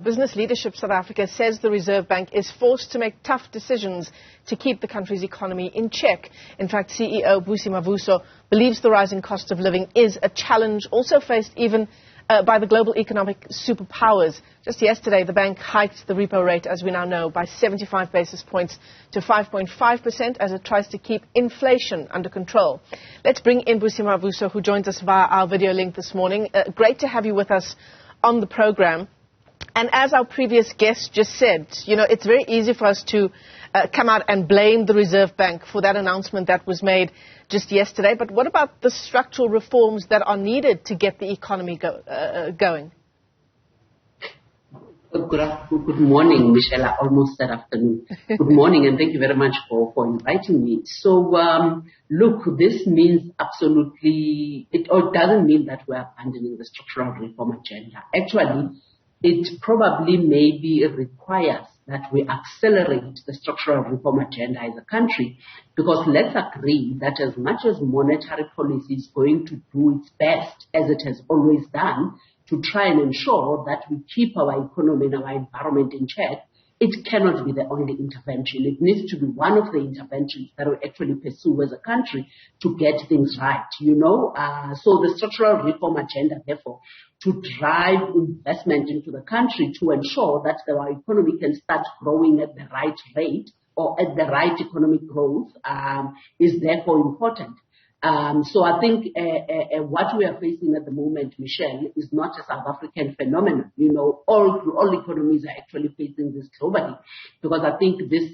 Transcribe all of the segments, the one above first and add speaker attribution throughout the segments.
Speaker 1: Business leadership South Africa says the Reserve Bank is forced to make tough decisions to keep the country's economy in check. In fact, CEO Busi Mavuso believes the rising cost of living is a challenge also faced even by the global economic superpowers. Just yesterday, the bank hiked the repo rate, as we now know, by 75 basis points to 5.5% as it tries to keep inflation under control. Let's bring in Busi Mavuso, who joins us via our video link this morning. Great to have you with us on the program. And as our previous guest just said, you know, it's very easy for us to come out and blame the Reserve Bank for that announcement that was made just yesterday. But what about the structural reforms that are needed to get the economy going?
Speaker 2: Good morning, Michelle. I almost said afternoon. Good morning, and thank you very much for inviting me. So, look, this means absolutely, it doesn't mean that we're abandoning the structural reform agenda. Actually, it probably maybe requires that we accelerate the structural reform agenda as a country, because let's agree that as much as monetary policy is going to do its best, as it has always done, to try and ensure that we keep our economy and our environment in check, it cannot be the only intervention. It needs to be one of the interventions that we actually pursue as a country to get things right, you know. So the structural reform agenda, therefore, to drive investment into the country to ensure that our economy can start growing at the right rate or at the right economic growth is therefore important. So I think what we are facing at the moment, Michelle, is not a South African phenomenon. You know, all economies are actually facing this globally, because I think this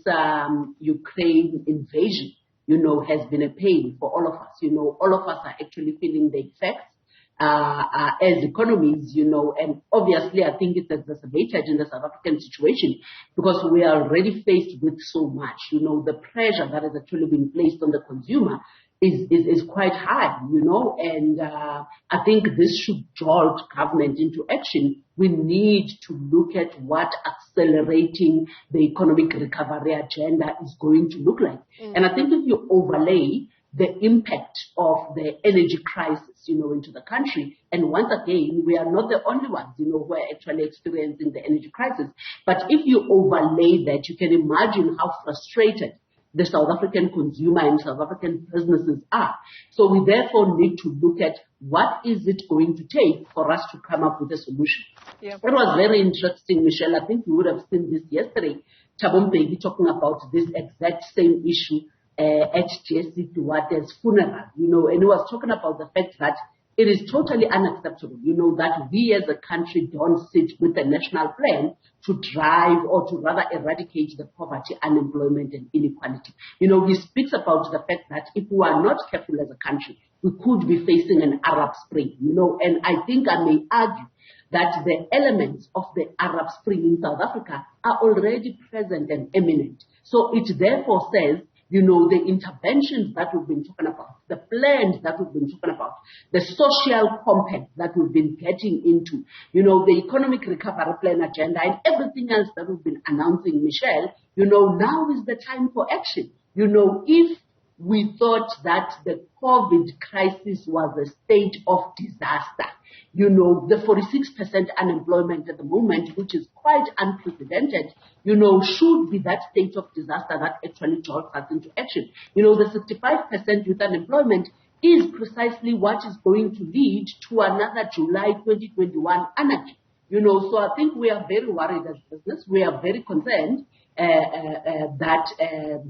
Speaker 2: Ukraine invasion, you know, has been a pain for all of us. You know, all of us are actually feeling the effects as economies, you know, and obviously I think it's exacerbated in the South African situation because we are already faced with so much. You know, the pressure that has actually been placed on the consumer is quite high, you know, and I think this should jolt government into action. We need to look at what accelerating the economic recovery agenda is going to look like. And I think if you overlay the impact of the energy crisis, you know, into the country, and once again, we are not the only ones, you know, who are actually experiencing the energy crisis, but if you overlay that, you can imagine how frustrated the South African consumer and South African businesses are. So we therefore need to look at what is it going to take for us to come up with a solution. Yeah. That was very interesting, Michelle. I think you would have seen this yesterday, Thabo Mbeki talking about this exact same issue at DSTV Duate's funeral, you know, and he was talking about the fact that it is totally unacceptable, you know, that we as a country don't sit with a national plan to drive or to rather eradicate the poverty, unemployment and inequality. You know, he speaks about the fact that if we are not careful as a country, we could be facing an Arab Spring, you know, and I think I may argue that the elements of the Arab Spring in South Africa are already present and imminent. So it therefore says, you know, the interventions that we've been talking about, the plans that we've been talking about, the social compact that we've been getting into, you know, the economic recovery plan agenda and everything else that we've been announcing, Michelle, you know, now is the time for action. You know, if we thought that the COVID crisis was a state of disaster, you know, the 46% unemployment at the moment, which is quite unprecedented, you know, should be that state of disaster that actually jolts us into action. You know, the 65% youth unemployment is precisely what is going to lead to another July 2021 anarchy. You know, so I think we are very worried as business. We are very concerned that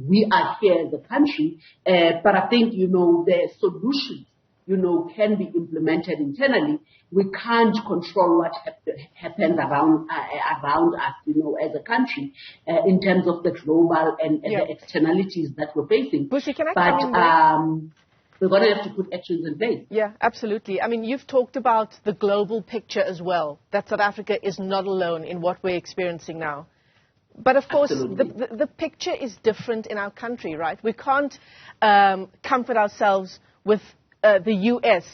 Speaker 2: we are here as a country. But I think, you know, the solutions, you know, can be implemented internally. We can't control what happens around us, you know, as a country in terms of the global and the externalities that we're facing.
Speaker 1: Busi, can I come in there?
Speaker 2: We're going to have to put actions in place.
Speaker 1: Yeah, absolutely. I mean, you've talked about the global picture as well, that South Africa is not alone in what we're experiencing now. But of course, the picture is different in our country, right? We can't comfort ourselves with the US,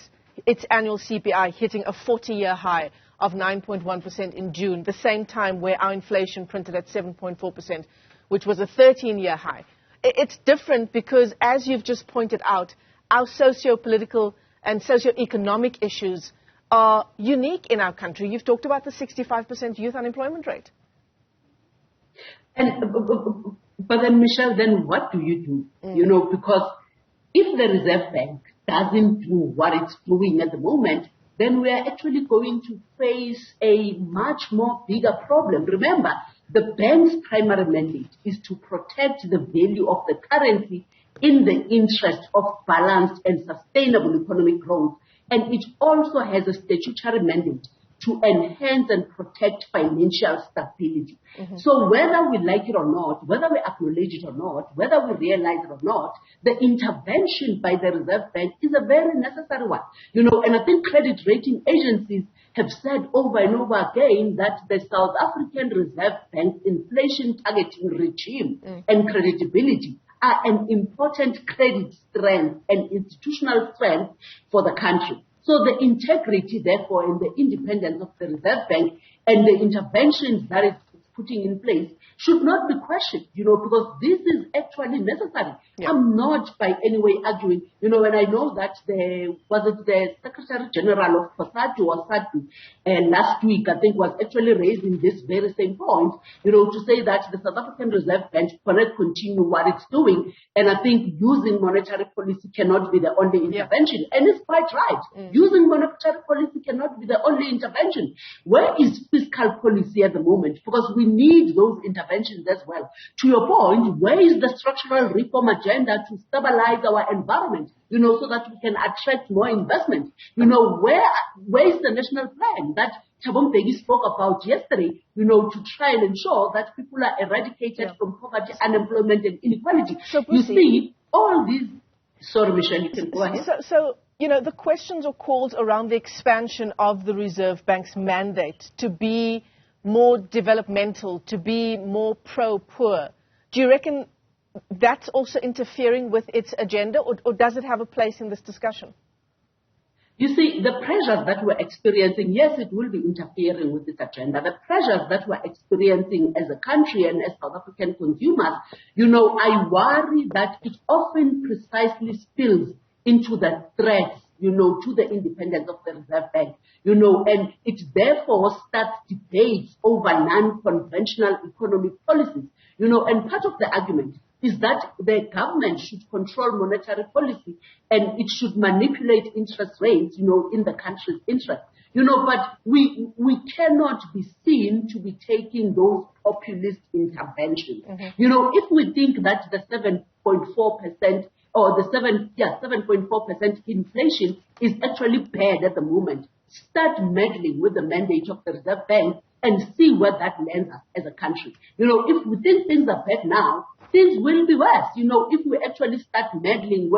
Speaker 1: its annual CPI hitting a 40-year high of 9.1% in June, the same time where our inflation printed at 7.4%, which was a 13-year high. It's different because, as you've just pointed out, our socio-political and socio-economic issues are unique in our country. You've talked about the 65% youth unemployment rate.
Speaker 2: And but then, Michelle, then what do you do? You know, because if the Reserve Bank doesn't do what it's doing at the moment, then we are actually going to face a much more bigger problem. Remember, the bank's primary mandate is to protect the value of the currency in the interest of balanced and sustainable economic growth. And it also has a statutory mandate to enhance and protect financial stability. So whether we like it or not, whether we acknowledge it or not, whether we realize it or not, the intervention by the Reserve Bank is a very necessary one. You know, and I think credit rating agencies have said over and over again that the South African Reserve Bank's inflation targeting regime and credibility are an important credit strength and institutional strength for the country. So the integrity, therefore, and the independence of the Reserve Bank and the interventions that it's putting in place should not be questioned, you know, because this is actually necessary. I'm not by any way arguing, you know, and I know that the Secretary General of COSATU or SATU last week, I think, was actually raising this very same point, you know, to say that the South African Reserve Bank cannot continue what it's doing, and I think using monetary policy cannot be the only intervention. And it's quite right. Using monetary policy cannot be the only intervention. Where is fiscal policy at the moment? Because we need those interventions as well. To your point, where is the structural reform agenda to stabilize our environment, you know, so that we can attract more investment? You know, where is the national plan that Thabo Mbeki spoke about yesterday, you know, to try and ensure that people are eradicated from poverty, unemployment, and inequality?
Speaker 1: So,
Speaker 2: you see, all these... Sorry, Michelle, you can go ahead.
Speaker 1: So, you know, the questions or calls around the expansion of the Reserve Bank's mandate to be more developmental, to be more pro-poor. Do you reckon that's also interfering with its agenda, or does it have a place in this discussion?
Speaker 2: You see, the pressures that we're experiencing, yes, it will be interfering with this agenda. The pressures that we're experiencing as a country and as South African consumers, you know, I worry that it often precisely spills into the threats, you know, to the independence of the Reserve Bank, you know, and it therefore starts debates over non-conventional economic policies, you know, and part of the argument is that the government should control monetary policy and it should manipulate interest rates, you know, in the country's interest. You know, but we cannot be seen to be taking those populist interventions. You know, if we think that the 7.4% or the 7.4% inflation is actually bad at the moment, start meddling with the mandate of the Reserve Bank and see where that lands us as a country. You know, if we think things are bad now, things will be worse. You know, if we actually start meddling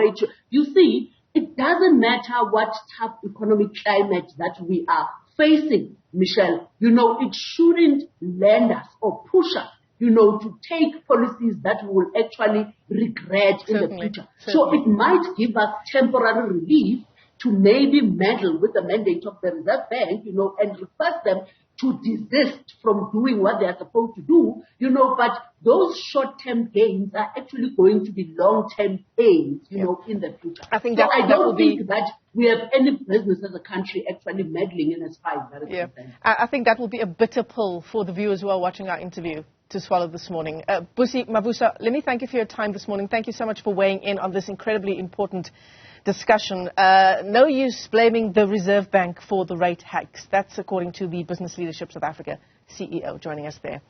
Speaker 2: you see, it doesn't matter what tough economic climate that we are facing, Michelle. You know, it shouldn't land us or push us, you know, to take policies that we will actually regret in the future. So it might give us temporary relief to maybe meddle with the mandate of the Reserve Bank, you know, and request them to desist from doing what they are supposed to do, you know, but those short-term gains are actually going to be long-term pains, you know, in the future. I think that, I don't think that we have any business as a country actually meddling in as far as that is concerned.
Speaker 1: I think that will be a bitter pill for the viewers who are watching our interview to swallow this morning. Busi Mavuso, let me thank you for your time this morning. Thank you so much for weighing in on this incredibly important discussion. No use blaming the Reserve Bank for the rate hikes. That's according to the Business Leadership South Africa CEO joining us there.